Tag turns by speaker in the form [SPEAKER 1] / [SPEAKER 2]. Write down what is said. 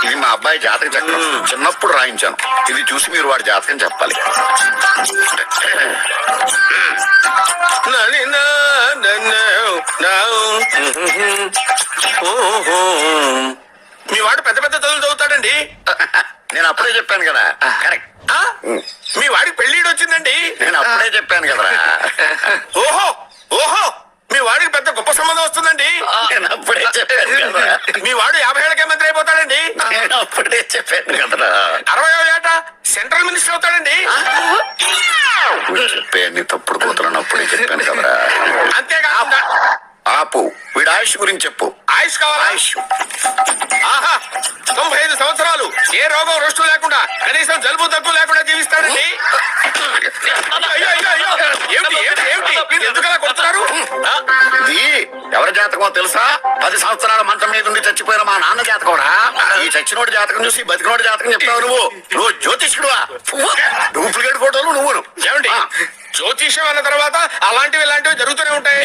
[SPEAKER 1] ఇది మా అబ్బాయి జాతక చక్రం. చిన్నప్పుడు రాయించాను. ఇది చూసి మీరు వాడి జాతకం చెప్పాలి.
[SPEAKER 2] మీ వాడు పెద్ద పెద్ద చదువులు చదువుతాడండి.
[SPEAKER 1] నేను అప్పుడే చెప్పాను కదా. కరెక్ట్.
[SPEAKER 2] మీ వాడికి పెళ్లిడు వచ్చిందండి.
[SPEAKER 1] నేను అప్పుడే చెప్పాను కదరా.
[SPEAKER 2] ఓహో ఓహో మీ వాడికి పెద్ద గొప్ప సంబంధం వస్తుందండి.
[SPEAKER 1] నేను అప్పుడే చెప్పాను కదా.
[SPEAKER 2] మీ వాడు 50 ఏళ్ళకే మంత్రి అయిపోతాడండి.
[SPEAKER 1] నేను అప్పుడే చెప్పాను కదరా.
[SPEAKER 2] 60వ ఏట సెంట్రల్ మినిస్టర్ అవుతాడండి.
[SPEAKER 1] చెప్పే నీ తప్పుడు కూతురని అప్పుడే చెప్పాను కదరా.
[SPEAKER 2] అంతేకాకుండా
[SPEAKER 1] ఆపు. వీడి ఆయుష్ గురించి చెప్పు.
[SPEAKER 2] ఆయుష్ కావాలా?
[SPEAKER 1] ఆయుష్
[SPEAKER 2] ఆహా 95 సంవత్సరాలు ఏ రోగం రుష్టు లేకుండా కనీసం జలుబు దగ్గు లేకుండా జీవిస్తాడండి. అయ్యో, అయ్యో, అయ్యో. ఏమిటి ఏమిటి ఏమిటి ఎందుకలా కొడుతున్నారు?
[SPEAKER 1] ఇది ఎవరి జాతకమో తెలుసా? 10 సంవత్సరాల మంచం మీద ఉండి చచ్చిపోయిన మా నాన్న జాతకం రా. ఈ చచ్చినోడి జాతకం చూసి బతికినోడి జాతకం చెప్తావు నువ్వు జ్యోతిష్కుడువా? డూప్లికేట్ ఫోటోలు నువ్వు.
[SPEAKER 2] ఏమండి జ్యోతిష్యం అన్న తర్వాత అలాంటివి ఇలాంటివి జరుగుతూనే ఉంటాయి.